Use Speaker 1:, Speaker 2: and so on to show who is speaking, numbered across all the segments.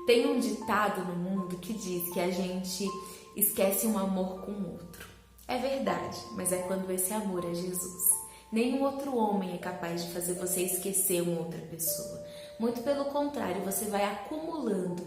Speaker 1: Tem um ditado no mundo que diz que a gente esquece um amor com o outro. É verdade, mas é quando esse amor é Jesus. Nenhum outro homem é capaz de fazer você esquecer uma outra pessoa. Muito pelo contrário, você vai acumulando,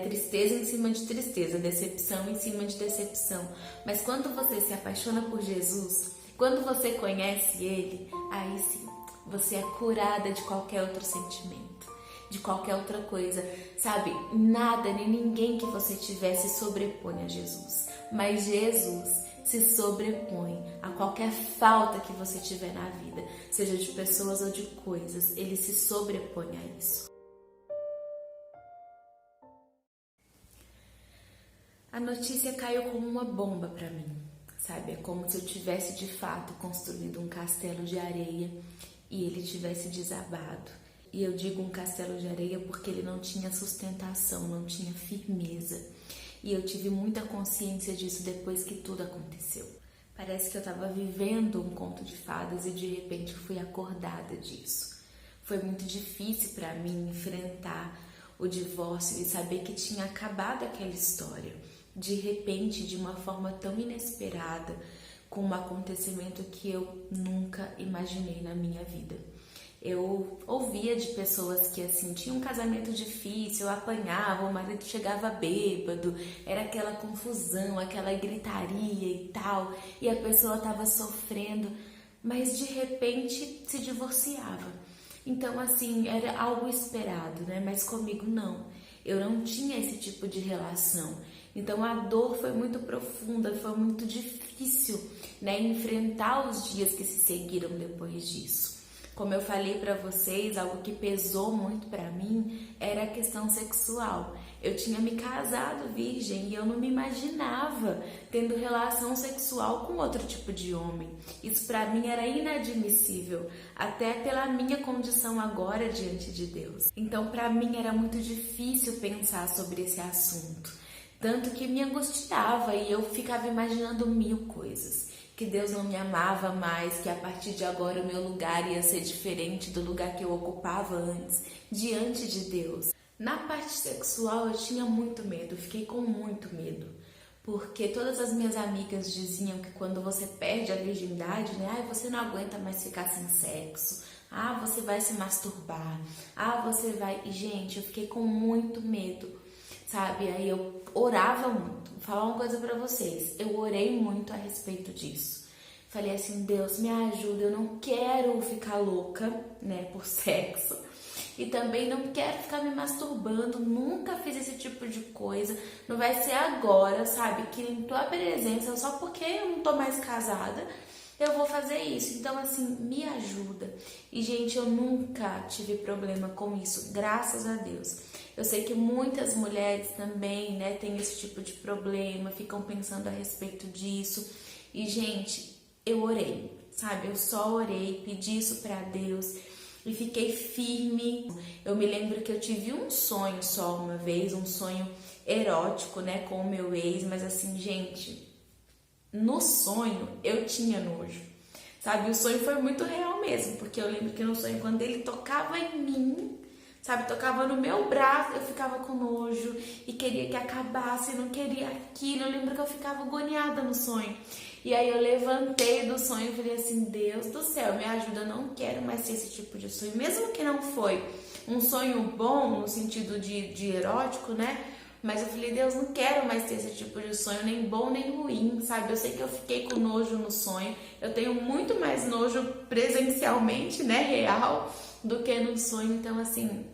Speaker 1: tristeza em cima de tristeza, decepção em cima de decepção. Mas quando você se apaixona por Jesus, quando você conhece Ele, aí sim, você é curada de qualquer outro sentimento, de qualquer outra coisa, sabe? Nada nem ninguém que você tiver se sobrepõe a Jesus, mas Jesus se sobrepõe a qualquer falta que você tiver na vida, seja de pessoas ou de coisas, ele se sobrepõe a isso. A notícia caiu como uma bomba para mim, sabe? É como se eu tivesse de fato construído um castelo de areia e ele tivesse desabado. E eu digo um castelo de areia porque ele não tinha sustentação, não tinha firmeza. E eu tive muita consciência disso depois que tudo aconteceu. Parece que eu estava vivendo um conto de fadas e de repente fui acordada disso. Foi muito difícil para mim enfrentar o divórcio e saber que tinha acabado aquela história. De repente, de uma forma tão inesperada, com um acontecimento que eu nunca imaginei na minha vida. Eu ouvia de pessoas que assim, tinham um casamento difícil, apanhavam, o marido chegava bêbado, era aquela confusão, aquela gritaria e tal, e a pessoa estava sofrendo, mas de repente se divorciava. Então assim, era algo esperado, mas comigo não. Eu não tinha esse tipo de relação. Então a dor foi muito profunda, foi muito difícil, enfrentar os dias que se seguiram depois disso. Como eu falei para vocês, algo que pesou muito para mim era a questão sexual. Eu tinha me casado virgem e eu não me imaginava tendo relação sexual com outro tipo de homem. Isso para mim era inadmissível, até pela minha condição agora diante de Deus. Então para mim era muito difícil pensar sobre esse assunto, tanto que me angustiava e eu ficava imaginando mil coisas. Que Deus não me amava mais, que a partir de agora o meu lugar ia ser diferente do lugar que eu ocupava antes, diante de Deus. Na parte sexual eu tinha muito medo, fiquei com muito medo, porque todas as minhas amigas diziam que quando você perde a virgindade, você não aguenta mais ficar sem sexo, você vai se masturbar, você vai... E, gente, eu fiquei com muito medo, sabe? Aí eu orava muito. Vou falar uma coisa pra vocês, eu orei muito a respeito disso. Falei assim, Deus, me ajuda, eu não quero ficar louca, por sexo. E também não quero ficar me masturbando, nunca fiz esse tipo de coisa. Não vai ser agora, sabe? Que em tua presença, só porque eu não tô mais casada, eu vou fazer isso. Então, assim, me ajuda. E, gente, eu nunca tive problema com isso, graças a Deus. Eu sei que muitas mulheres também, têm esse tipo de problema, ficam pensando a respeito disso. E, gente, eu orei, sabe? Eu só orei, pedi isso pra Deus e fiquei firme. Eu me lembro que eu tive um sonho só uma vez, um sonho erótico, com o meu ex, mas assim, gente, no sonho eu tinha nojo, sabe? O sonho foi muito real mesmo, porque eu lembro que no sonho, quando ele tocava em mim, sabe, tocava no meu braço, eu ficava com nojo e queria que acabasse, não queria aquilo. Eu lembro que eu ficava agoniada no sonho. E aí eu levantei do sonho e falei assim, Deus do céu, me ajuda, eu não quero mais ter esse tipo de sonho. Mesmo que não foi um sonho bom, no sentido de erótico, mas eu falei, Deus, não quero mais ter esse tipo de sonho, nem bom nem ruim, sabe? Eu sei que eu fiquei com nojo no sonho, eu tenho muito mais nojo presencialmente, real, do que no sonho. Então, assim,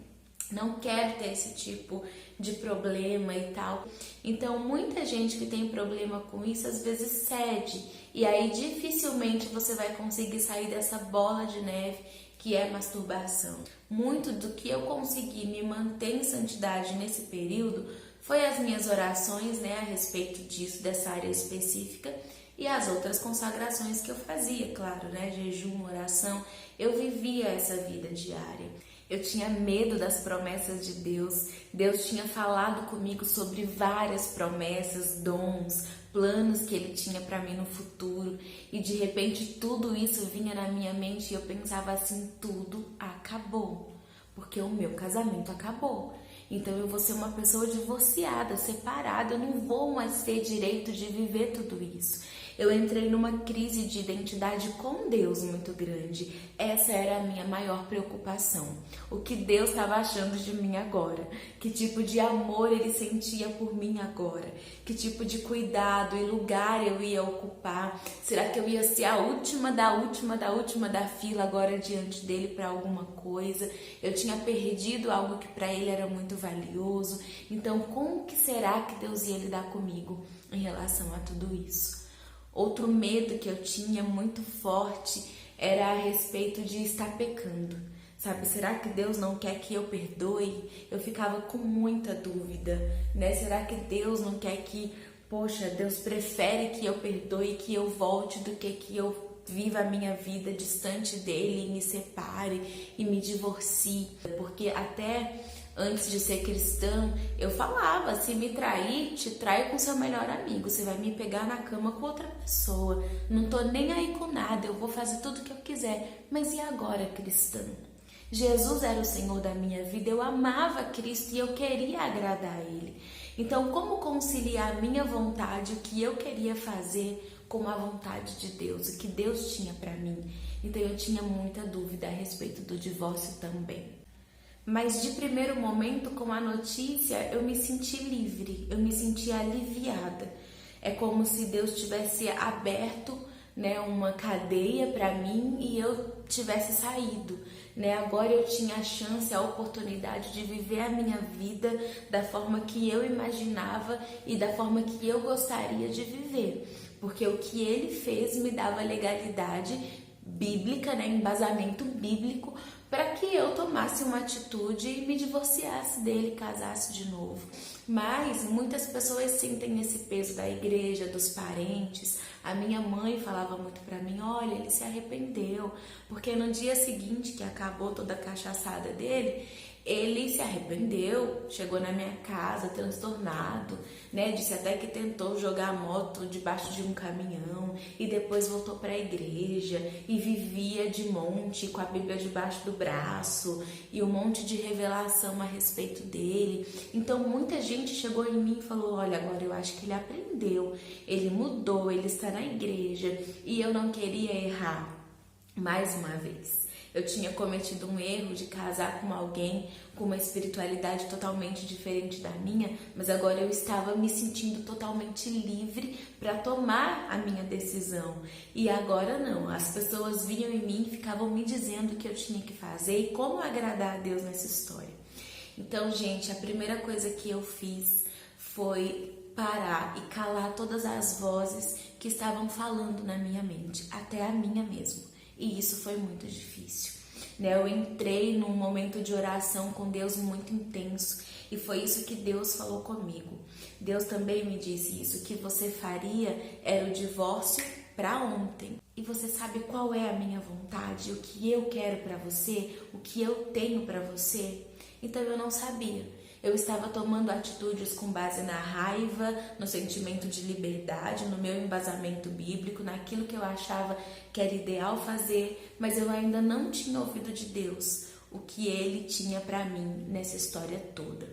Speaker 1: não quero ter esse tipo de problema e tal. Então, muita gente que tem problema com isso, às vezes cede. E aí, dificilmente você vai conseguir sair dessa bola de neve que é masturbação. Muito do que eu consegui me manter em santidade nesse período foi as minhas orações, a respeito disso, dessa área específica, e as outras consagrações que eu fazia, claro, jejum, oração. Eu vivia essa vida diária. Eu tinha medo das promessas de Deus. Deus tinha falado comigo sobre várias promessas, dons, planos que Ele tinha para mim no futuro. E de repente tudo isso vinha na minha mente e eu pensava assim, tudo acabou. Porque o meu casamento acabou. Então eu vou ser uma pessoa divorciada, separada, eu não vou mais ter direito de viver tudo isso. Eu entrei numa crise de identidade com Deus muito grande. Essa era a minha maior preocupação. O que Deus estava achando de mim agora? Que tipo de amor Ele sentia por mim agora? Que tipo de cuidado e lugar eu ia ocupar? Será que eu ia ser a última da fila agora diante dele para alguma coisa? Eu tinha perdido algo que para Ele era muito valioso. Então, como que será que Deus ia lidar comigo em relação a tudo isso? Outro medo que eu tinha muito forte era a respeito de estar pecando, sabe? Será que Deus não quer que eu perdoe? Eu ficava com muita dúvida, né? Será que Deus não quer que, poxa, Deus prefere que eu perdoe, que eu volte do que eu viva a minha vida distante dele e me separe e me divorcie? Porque até antes de ser cristã, eu falava, se me trair, te trai com seu melhor amigo, você vai me pegar na cama com outra pessoa, não tô nem aí com nada, eu vou fazer tudo o que eu quiser. Mas e agora, cristã? Jesus era o Senhor da minha vida, eu amava Cristo e eu queria agradar a Ele. Então, como conciliar a minha vontade, o que eu queria fazer, com a vontade de Deus, o que Deus tinha para mim? Então, eu tinha muita dúvida a respeito do divórcio também. Mas de primeiro momento, com a notícia, eu me senti livre, eu me senti aliviada. É como se Deus tivesse aberto, né, uma cadeia para mim e eu tivesse saído, né? Agora eu tinha a chance, a oportunidade de viver a minha vida da forma que eu imaginava e da forma que eu gostaria de viver. Porque o que Ele fez me dava legalidade bíblica, né, embasamento bíblico, para que eu tomasse uma atitude e me divorciasse dele, casasse de novo. Mas muitas pessoas sentem esse peso da igreja, dos parentes. A minha mãe falava muito para mim, olha, ele se arrependeu, porque no dia seguinte que acabou toda a cachaçada dele, ele se arrependeu, chegou na minha casa transtornado, né? Disse até que tentou jogar a moto debaixo de um caminhão e depois voltou para a igreja e vivia de monte com a Bíblia debaixo do braço e um monte de revelação a respeito dele. Então muita gente chegou em mim e falou, olha, agora eu acho que ele aprendeu, ele mudou, ele está na igreja. E eu não queria errar mais uma vez. Eu tinha cometido um erro de casar com alguém com uma espiritualidade totalmente diferente da minha, mas agora eu estava me sentindo totalmente livre para tomar a minha decisão. E agora não, as pessoas vinham em mim e ficavam me dizendo o que eu tinha que fazer e como agradar a Deus nessa história. Então, gente, a primeira coisa que eu fiz foi parar e calar todas as vozes que estavam falando na minha mente, até a minha mesmo. E isso foi muito difícil, né? Eu entrei num momento de oração com Deus muito intenso e foi isso que Deus falou comigo. Deus também me disse isso, que você faria era o divórcio para ontem. E você sabe qual é a minha vontade, o que eu quero para você, o que eu tenho para você? Então eu não sabia. Eu estava tomando atitudes com base na raiva, no sentimento de liberdade, no meu embasamento bíblico, naquilo que eu achava que era ideal fazer, mas eu ainda não tinha ouvido de Deus o que Ele tinha para mim nessa história toda.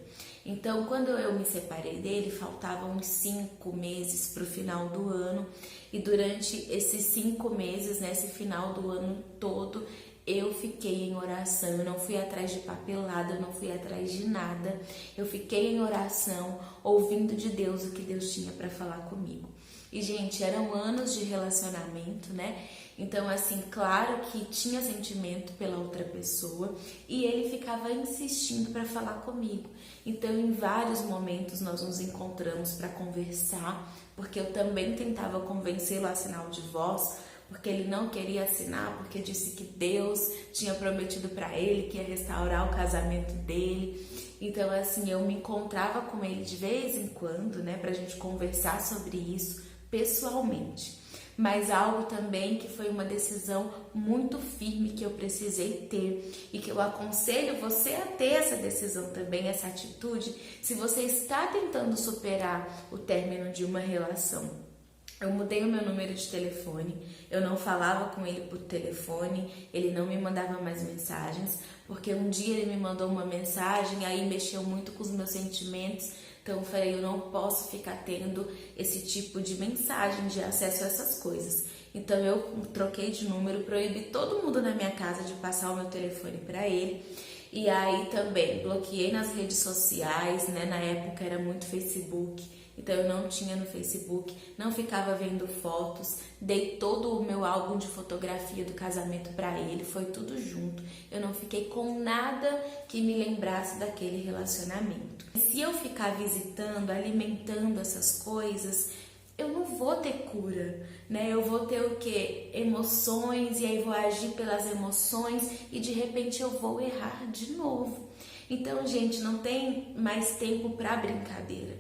Speaker 1: Então, quando eu me separei dele, faltavam uns 5 meses para o final do ano, e durante esses 5 meses, nesse final do ano todo, eu fiquei em oração, eu não fui atrás de papelada, eu não fui atrás de nada. Eu fiquei em oração, ouvindo de Deus o que Deus tinha para falar comigo. E, gente, eram anos de relacionamento, né? Então, assim, claro que tinha sentimento pela outra pessoa e ele ficava insistindo para falar comigo. Então, em vários momentos nós nos encontramos para conversar, porque eu também tentava convencê-lo a assinar o divórcio, porque ele não queria assinar, porque disse que Deus tinha prometido para ele que ia restaurar o casamento dele. Então, assim, eu me encontrava com ele de vez em quando, né, pra gente conversar sobre isso pessoalmente. Mas algo também que foi uma decisão muito firme que eu precisei ter e que eu aconselho você a ter essa decisão também, essa atitude, se você está tentando superar o término de uma relação. Eu mudei o meu número de telefone, eu não falava com ele por telefone, ele não me mandava mais mensagens, porque um dia ele me mandou uma mensagem, aí mexeu muito com os meus sentimentos, então eu falei, eu não posso ficar tendo esse tipo de mensagem, de acesso a essas coisas. Então eu troquei de número, proibi todo mundo na minha casa de passar o meu telefone para ele. E aí também bloqueei nas redes sociais, né? Na época era muito Facebook, então eu não tinha no Facebook, não ficava vendo fotos, dei todo o meu álbum de fotografia do casamento para ele, foi tudo junto. Eu não fiquei com nada que me lembrasse daquele relacionamento. Se eu ficar visitando, alimentando essas coisas, eu não vou ter cura, né? Eu vou ter o quê? Emoções, e aí vou agir pelas emoções e de repente eu vou errar de novo. Então, gente, não tem mais tempo para brincadeira.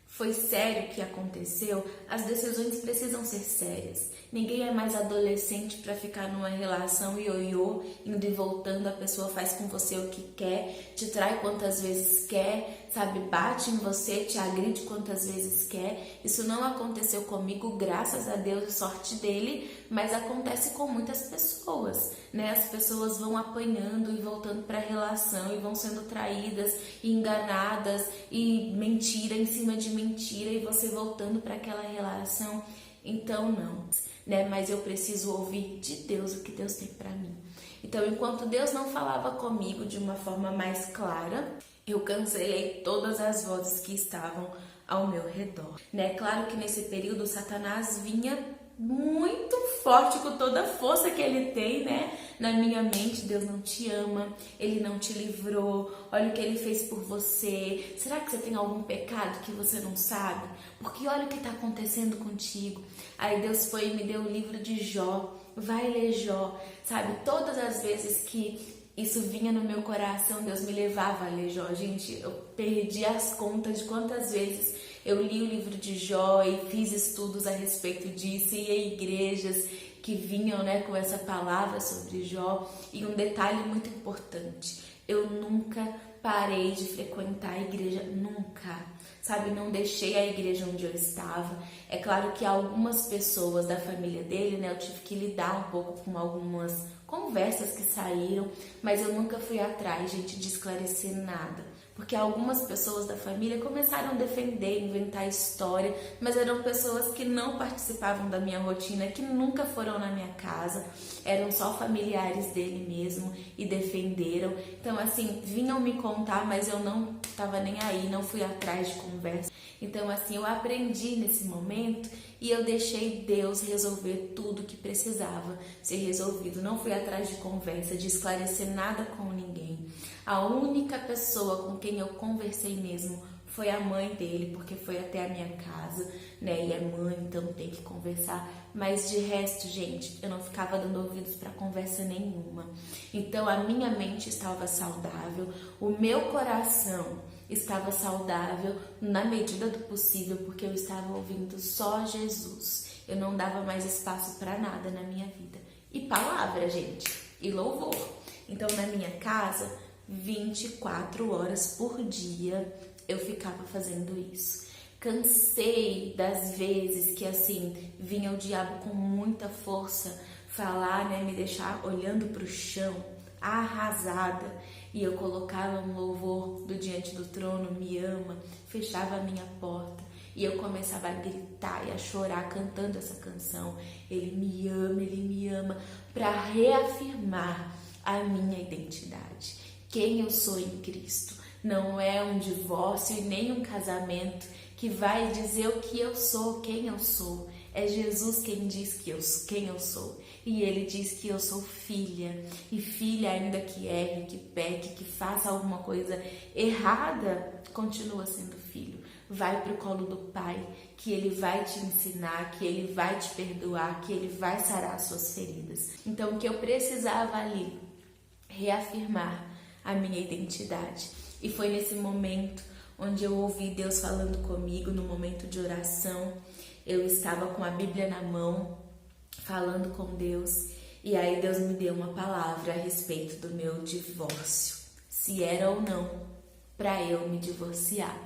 Speaker 1: Foi sério o que aconteceu, as decisões precisam ser sérias. Ninguém é mais adolescente para ficar numa relação ioiô, indo e voltando, a pessoa faz com você o que quer, te trai quantas vezes quer, sabe, bate em você, te agride quantas vezes quer. Isso não aconteceu comigo, graças a Deus, sorte dele, mas acontece com muitas pessoas, né? As pessoas vão apanhando e voltando para a relação e vão sendo traídas e enganadas e mentira em cima de mentira e você voltando para aquela relação. Então não, né? Mas eu preciso ouvir de Deus o que Deus tem para mim. Então, enquanto Deus não falava comigo de uma forma mais clara, eu cancelei todas as vozes que estavam ao meu redor, né? Claro que nesse período Satanás vinha muito forte com toda a força que ele tem, né? Na minha mente, Deus não te ama, ele não te livrou, olha o que ele fez por você. Será que você tem algum pecado que você não sabe? Porque olha o que está acontecendo contigo. Aí Deus foi e me deu o livro de Jó, vai ler Jó, sabe? Todas as vezes que isso vinha no meu coração, Deus me levava a ler Jó. Gente, eu perdi as contas de quantas vezes eu li o livro de Jó e fiz estudos a respeito disso, e em igrejas que vinham, né, com essa palavra sobre Jó. E um detalhe muito importante, eu nunca parei de frequentar a igreja, nunca, sabe, não deixei a igreja onde eu estava. É claro que algumas pessoas da família dele, né, eu tive que lidar um pouco com algumas conversas que saíram, mas eu nunca fui atrás, gente, de esclarecer nada. Porque algumas pessoas da família começaram a defender, inventar história, mas eram pessoas que não participavam da minha rotina, que nunca foram na minha casa, eram só familiares dele mesmo e defenderam. Então, assim, vinham me contar, mas eu não estava nem aí, não fui atrás de conversa. Então, assim, eu aprendi nesse momento e eu deixei Deus resolver tudo que precisava ser resolvido. Não fui atrás de conversa, de esclarecer nada com ninguém. A única pessoa com quem eu conversei mesmo foi a mãe dele, porque foi até a minha casa, né? E é mãe, então tem que conversar. Mas de resto, gente, eu não ficava dando ouvidos para conversa nenhuma. Então a minha mente estava saudável, o meu coração estava saudável na medida do possível, porque eu estava ouvindo só Jesus. Eu não dava mais espaço para nada na minha vida. E palavra, gente, e louvor. Então na minha casa, 24 horas por dia eu ficava fazendo isso. Cansei das vezes que assim vinha o diabo com muita força falar, né, me deixar olhando para o chão, arrasada, e eu colocava um louvor do Diante do Trono, me ama, fechava a minha porta e eu começava a gritar e a chorar cantando essa canção. Ele me ama, para reafirmar a minha identidade, quem eu sou em Cristo. Não é um divórcio e nem um casamento que vai dizer o que eu sou, quem eu sou. É Jesus quem diz quem eu sou. E ele diz que eu sou filha. E filha, ainda que erre, que peque, que faça alguma coisa errada, continua sendo filho. Vai pro colo do Pai, que ele vai te ensinar, que ele vai te perdoar, que ele vai sarar as suas feridas. Então, o que eu precisava ali, reafirmar a minha identidade. E foi nesse momento onde eu ouvi Deus falando comigo, no momento de oração. Eu estava com a Bíblia na mão, falando com Deus, e aí Deus me deu uma palavra a respeito do meu divórcio, se era ou não para eu me divorciar.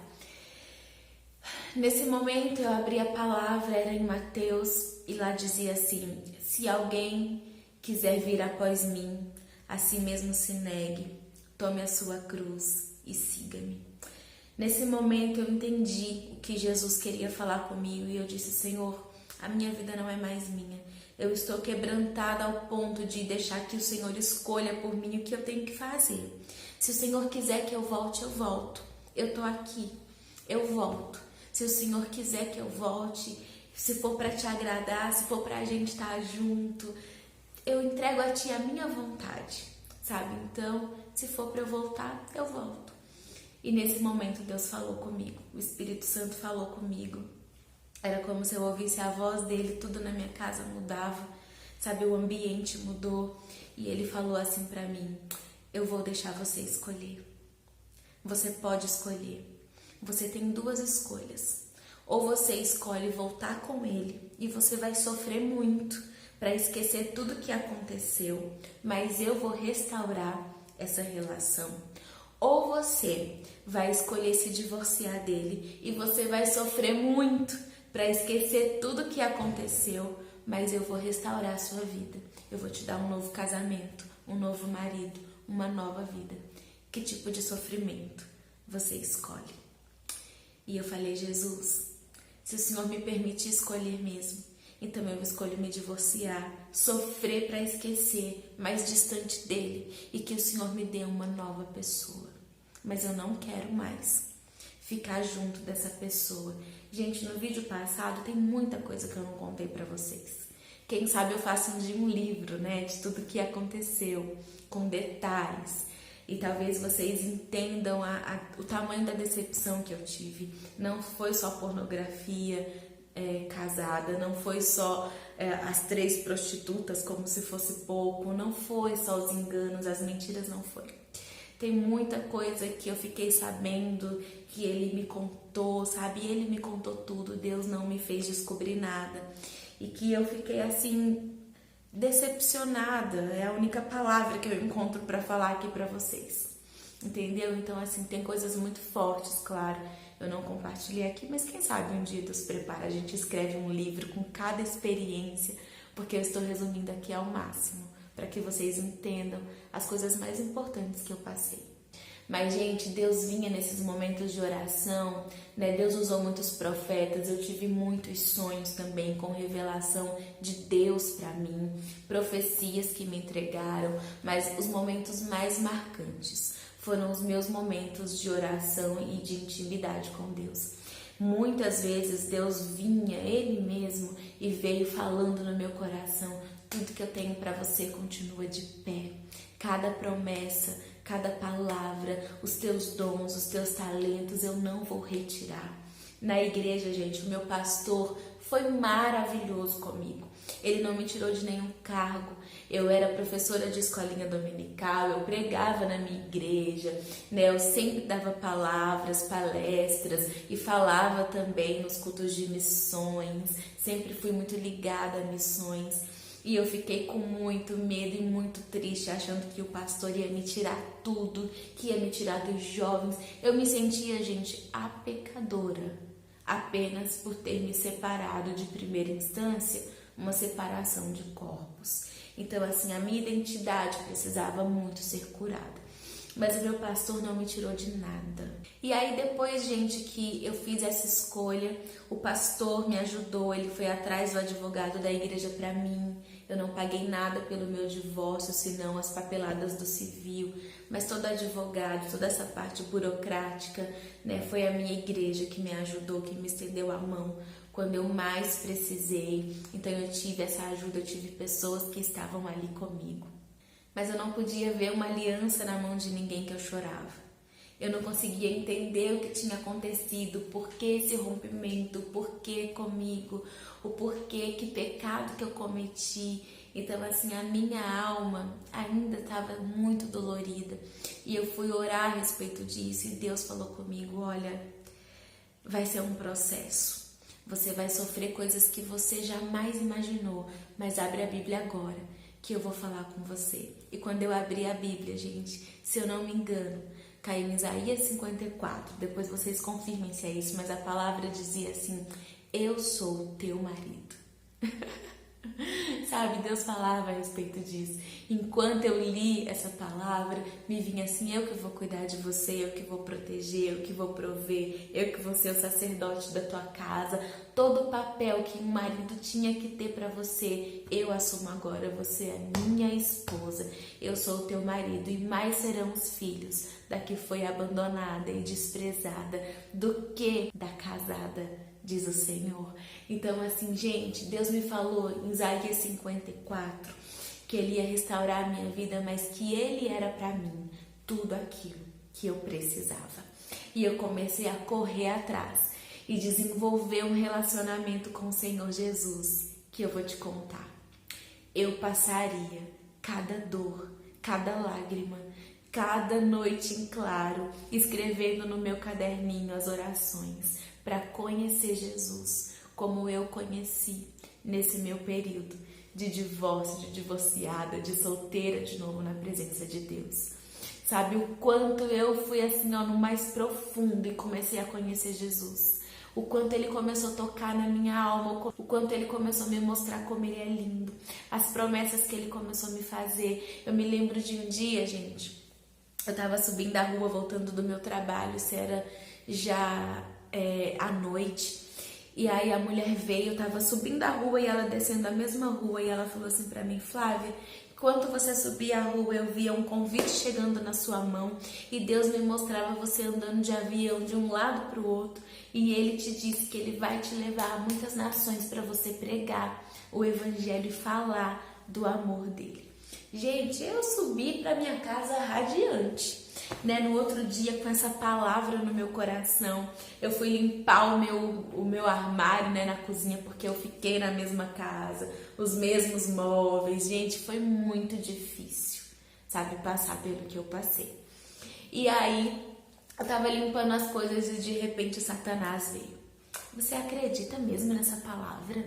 Speaker 1: Nesse momento eu abri a palavra, era em Mateus, e lá dizia assim: se alguém quiser vir após mim, a si mesmo se negue, tome a sua cruz e siga-me. Nesse momento eu entendi o que Jesus queria falar comigo e eu disse: Senhor, a minha vida não é mais minha. Eu estou quebrantada ao ponto de deixar que o Senhor escolha por mim o que eu tenho que fazer. Se o Senhor quiser que eu volte, eu volto. Eu tô aqui, eu volto. Se o Senhor quiser que eu volte, se for para te agradar, se for para a gente estar junto, eu entrego a Ti a minha vontade, sabe? Então, se for para eu voltar, eu volto. E nesse momento Deus falou comigo, o Espírito Santo falou comigo. Era como se eu ouvisse a voz dele, tudo na minha casa mudava, sabe? O ambiente mudou e ele falou assim para mim: eu vou deixar você escolher. Você pode escolher. Você tem duas escolhas. Ou você escolhe voltar com ele e você vai sofrer muito para esquecer tudo que aconteceu, mas eu vou restaurar essa relação. Ou você vai escolher se divorciar dele e você vai sofrer muito para esquecer tudo que aconteceu, mas eu vou restaurar a sua vida. Eu vou te dar um novo casamento, um novo marido, uma nova vida. Que tipo de sofrimento você escolhe? E eu falei: Jesus, se o Senhor me permitir escolher mesmo, então eu escolho me divorciar, sofrer para esquecer, mais distante dele, e que o Senhor me dê uma nova pessoa. Mas eu não quero mais ficar junto dessa pessoa. Gente, no vídeo passado tem muita coisa que eu não contei para vocês. Quem sabe eu faço um livro, né, de tudo que aconteceu, com detalhes. E talvez vocês entendam o tamanho da decepção que eu tive. Não foi só pornografia casada, não foi só as 3 prostitutas como se fosse pouco, não foi só os enganos, as mentiras, não foi. Tem muita coisa que eu fiquei sabendo, que ele me contou, sabe? Ele me contou tudo, Deus não me fez descobrir nada. E que eu fiquei assim, decepcionada, é a única palavra que eu encontro para falar aqui para vocês, entendeu? Então assim, tem coisas muito fortes, claro, eu não compartilhei aqui, mas quem sabe um dia Deus prepara, a gente escreve um livro com cada experiência, porque eu estou resumindo aqui ao máximo, para que vocês entendam as coisas mais importantes que eu passei. Mas, gente, Deus vinha nesses momentos de oração, né? Deus usou muitos profetas, eu tive muitos sonhos também com revelação de Deus para mim, profecias que me entregaram, mas os momentos mais marcantes foram os meus momentos de oração e de intimidade com Deus. Muitas vezes Deus vinha, Ele mesmo, e veio falando no meu coração: tudo que eu tenho para você continua de pé. Cada promessa, cada palavra, os teus dons, os teus talentos, eu não vou retirar. Na igreja, gente, o meu pastor foi maravilhoso comigo. Ele não me tirou de nenhum cargo. Eu era professora de escolinha dominical, eu pregava na minha igreja, né? Eu sempre dava palavras, palestras e falava também nos cultos de missões. Sempre fui muito ligada a missões. E eu fiquei com muito medo e muito triste, achando que o pastor ia me tirar tudo, que ia me tirar dos jovens. Eu me sentia, gente, a pecadora, apenas por ter me separado de primeira instância, uma separação de corpos. Então, assim, a minha identidade precisava muito ser curada. Mas o meu pastor não me tirou de nada. E aí depois, gente, que eu fiz essa escolha, o pastor me ajudou, ele foi atrás do advogado da igreja para mim. Eu não paguei nada pelo meu divórcio, senão as papeladas do civil. Mas todo advogado, toda essa parte burocrática, né, foi a minha igreja que me ajudou, que me estendeu a mão quando eu mais precisei. Então eu tive essa ajuda, eu tive pessoas que estavam ali comigo. Mas eu não podia ver uma aliança na mão de ninguém que eu chorava. Eu não conseguia entender o que tinha acontecido, por que esse rompimento, por que comigo, o porquê, que pecado que eu cometi. Então, assim, a minha alma ainda estava muito dolorida. E eu fui orar a respeito disso e Deus falou comigo: olha, vai ser um processo. Você vai sofrer coisas que você jamais imaginou, mas abre a Bíblia agora, que eu vou falar com você. E quando eu abri a Bíblia, gente, se eu não me engano, caiu em Isaías 54. Depois vocês confirmem se é isso, mas a palavra dizia assim: eu sou o teu marido. Sabe, Deus falava a respeito disso. Enquanto eu li essa palavra, me vinha assim: eu que vou cuidar de você, eu que vou proteger, eu que vou prover, eu que vou ser o sacerdote da tua casa. Todo o papel que um marido tinha que ter para você, eu assumo agora. Você é minha esposa, eu sou o teu marido, e mais serão os filhos da que foi abandonada e desprezada do que da casada, diz o Senhor. Então, assim, gente, Deus me falou em Isaías 54 que Ele ia restaurar a minha vida, mas que Ele era para mim tudo aquilo que eu precisava. E eu comecei a correr atrás e desenvolver um relacionamento com o Senhor Jesus, que eu vou te contar. Eu passaria cada dor, cada lágrima, cada noite em claro, escrevendo no meu caderninho as orações para conhecer Jesus como eu conheci nesse meu período de divórcio, de divorciada, de solteira de novo na presença de Deus. Sabe o quanto eu fui assim, ó, no mais profundo e comecei a conhecer Jesus. O quanto Ele começou a tocar na minha alma, o quanto Ele começou a me mostrar como Ele é lindo, as promessas que Ele começou a me fazer. Eu me lembro de um dia, gente, eu tava subindo a rua, voltando do meu trabalho, isso era já à noite. E aí a mulher veio, eu tava subindo a rua e ela descendo a mesma rua, e ela falou assim pra mim: Flávia, enquanto você subia a rua, eu via um convite chegando na sua mão, e Deus me mostrava você andando de avião de um lado pro outro, e Ele te disse que Ele vai te levar a muitas nações para você pregar o evangelho e falar do amor dele. Gente, eu subi pra minha casa radiante, né? No outro dia, com essa palavra no meu coração, eu fui limpar o meu armário, né, na cozinha, porque eu fiquei na mesma casa, os mesmos móveis. Gente, foi muito difícil, sabe, passar pelo que eu passei. E aí, eu tava limpando as coisas e de repente o Satanás veio. Você acredita mesmo nessa palavra?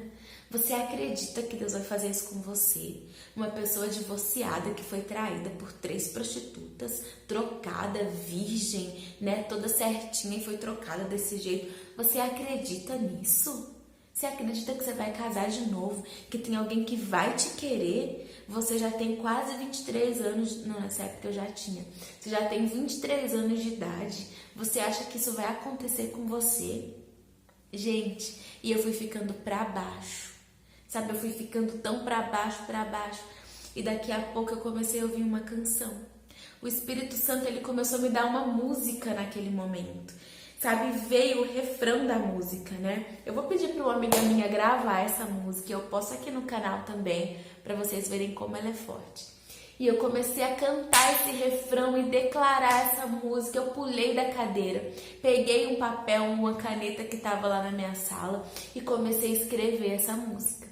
Speaker 1: Você acredita que Deus vai fazer isso com você? Uma pessoa divorciada que foi traída por 3 prostitutas, trocada, virgem, né, toda certinha, e foi trocada desse jeito. Você acredita nisso? Você acredita que você vai casar de novo? Que tem alguém que vai te querer? Você já tem quase 23 anos, não, nessa época eu já tinha. Você já tem 23 anos de idade. Você acha que isso vai acontecer com você? Gente, e eu fui ficando pra baixo. Sabe, eu fui ficando tão pra baixo, e daqui a pouco eu comecei a ouvir uma canção. O Espírito Santo, ele começou a me dar uma música naquele momento. Sabe, veio o refrão da música, né? Eu vou pedir para uma amiga minha gravar essa música, eu posto aqui no canal também, para vocês verem como ela é forte. E eu comecei a cantar esse refrão e declarar essa música. Eu pulei da cadeira, peguei um papel, uma caneta que estava lá na minha sala e comecei a escrever essa música.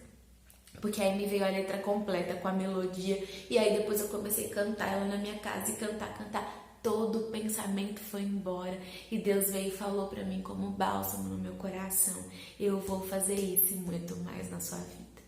Speaker 1: Porque aí me veio a letra completa com a melodia, e aí depois eu comecei a cantar ela na minha casa, e cantar. Todo o pensamento foi embora, e Deus veio e falou pra mim como bálsamo no meu coração: eu vou fazer isso e muito mais na sua vida.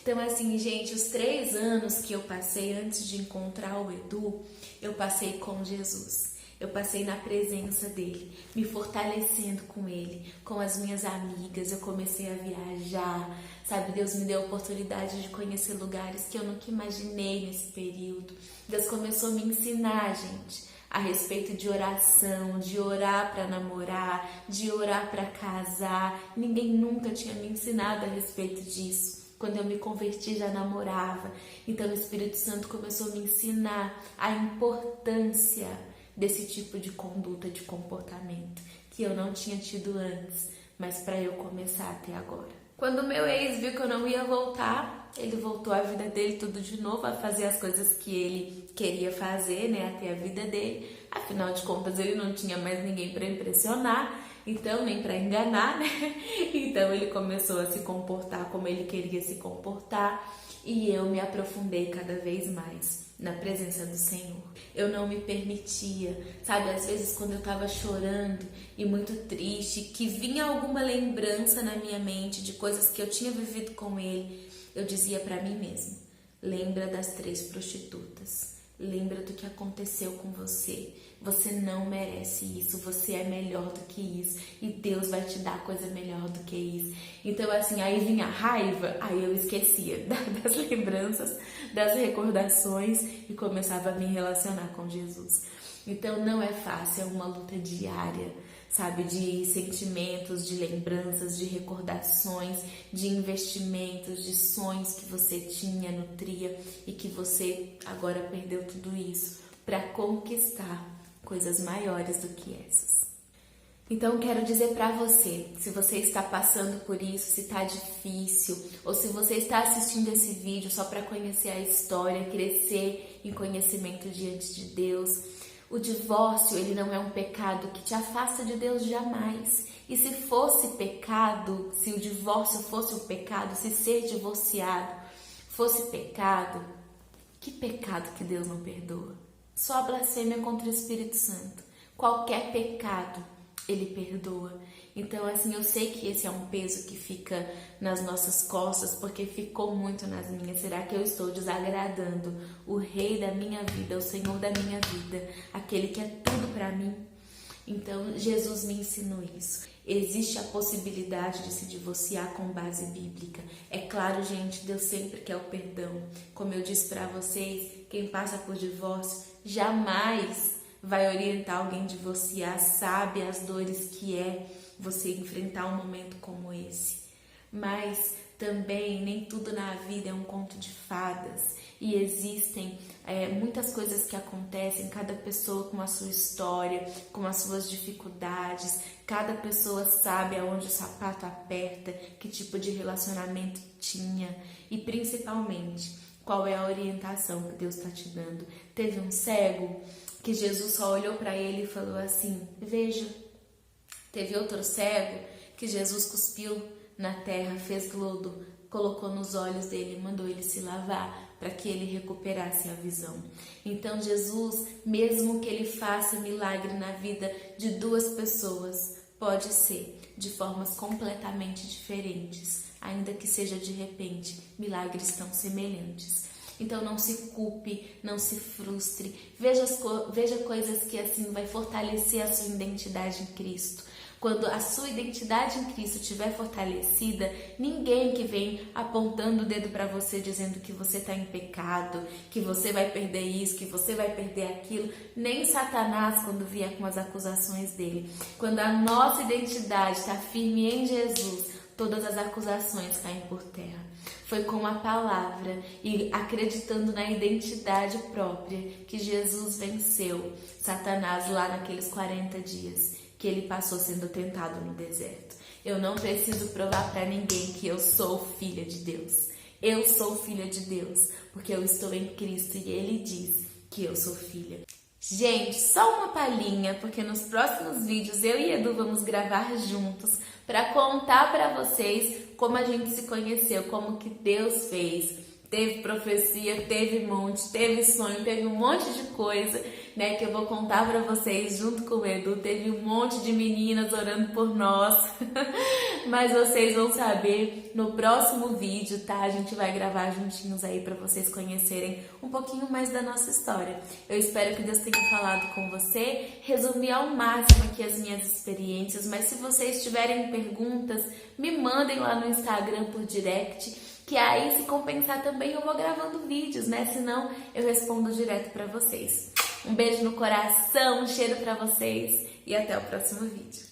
Speaker 1: Então, assim, gente, os 3 anos que eu passei antes de encontrar o Edu, eu passei com Jesus. Eu passei na presença dele, me fortalecendo com ele, com as minhas amigas. Eu comecei a viajar, sabe? Deus me deu a oportunidade de conhecer lugares que eu nunca imaginei nesse período. Deus começou a me ensinar, gente, a respeito de oração, de orar para namorar, de orar para casar. Ninguém nunca tinha me ensinado a respeito disso. Quando eu me converti, já namorava. Então o Espírito Santo começou a me ensinar a importância desse tipo de conduta, de comportamento, que eu não tinha tido antes, mas para eu começar a ter agora. Quando o meu ex viu que eu não ia voltar, ele voltou à vida dele tudo de novo, a fazer as coisas que ele queria fazer, né, a ter a vida dele. Afinal de contas, ele não tinha mais ninguém para impressionar, então nem para enganar, né? Então ele começou a se comportar como ele queria se comportar, e eu me aprofundei cada vez mais na presença do Senhor. Eu não me permitia, sabe, às vezes quando eu tava chorando e muito triste, que vinha alguma lembrança na minha mente de coisas que eu tinha vivido com ele, eu dizia pra mim mesma: lembra das 3 prostitutas, Lembra do que aconteceu com você. Você não merece isso, você é melhor do que isso. E Deus vai te dar coisa melhor do que isso. Então assim, aí vinha a raiva, aí eu esquecia das lembranças, das recordações e começava a me relacionar com Jesus. Então não é fácil, é uma luta diária, sabe? De sentimentos, de lembranças, de recordações, de investimentos, de sonhos que você tinha, nutria e que você agora perdeu tudo isso para conquistar coisas maiores do que essas. Então quero dizer para você, se você está passando por isso, se está difícil, ou se você está assistindo esse vídeo só para conhecer a história, crescer em conhecimento diante de Deus, o divórcio, ele não é um pecado que te afasta de Deus jamais. E se fosse pecado, se o divórcio fosse um pecado, se ser divorciado fosse pecado, que pecado que Deus não perdoa? Só a blasfêmia contra o Espírito Santo. Qualquer pecado, Ele perdoa. Então, assim, eu sei que esse é um peso que fica nas nossas costas, porque ficou muito nas minhas. Será que eu estou desagradando o Rei da minha vida, o Senhor da minha vida, aquele que é tudo para mim? Então, Jesus me ensinou isso. Existe a possibilidade de se divorciar com base bíblica. É claro, gente, Deus sempre quer o perdão. Como eu disse para vocês, quem passa por divórcio jamais vai orientar alguém a divorciar, sabe as dores que é você enfrentar um momento como esse. Mas também nem tudo na vida é um conto de fadas e existem muitas coisas que acontecem, cada pessoa com a sua história, com as suas dificuldades, cada pessoa sabe aonde o sapato aperta, que tipo de relacionamento tinha e principalmente qual é a orientação que Deus está te dando. Teve um cego que Jesus só olhou para ele e falou assim, veja. Teve outro cego que Jesus cuspiu na terra, fez lodo, colocou nos olhos dele e mandou ele se lavar para que ele recuperasse a visão. Então Jesus, mesmo que ele faça milagre na vida de duas pessoas, pode ser de formas completamente diferentes, ainda que seja de repente, milagres tão semelhantes. Então não se culpe, não se frustre, veja coisas que assim vai fortalecer a sua identidade em Cristo. Quando a sua identidade em Cristo estiver fortalecida, ninguém que vem apontando o dedo para você dizendo que você está em pecado, que você vai perder isso, que você vai perder aquilo, nem Satanás quando vier com as acusações dele. Quando a nossa identidade está firme em Jesus, todas as acusações caem por terra. Foi com a palavra e acreditando na identidade própria que Jesus venceu Satanás lá naqueles 40 dias que ele passou sendo tentado no deserto. Eu não preciso provar para ninguém que eu sou filha de Deus. Eu sou filha de Deus, porque eu estou em Cristo e Ele diz que eu sou filha. Gente, só uma palhinha, porque nos próximos vídeos eu e Edu vamos gravar juntos para contar para vocês como a gente se conheceu, como que Deus fez. Teve profecia, teve monte, teve sonho, teve um monte de coisa, né, que eu vou contar pra vocês junto com o Edu. Teve um monte de meninas orando por nós, mas vocês vão saber no próximo vídeo, tá? A gente vai gravar juntinhos aí pra vocês conhecerem um pouquinho mais da nossa história. Eu espero que Deus tenha falado com você, resumi ao máximo aqui as minhas experiências, mas se vocês tiverem perguntas, me mandem lá no Instagram por direct, que aí, se compensar também, eu vou gravando vídeos, né? Senão, eu respondo direto pra vocês. Um beijo no coração, um cheiro pra vocês e até o próximo vídeo.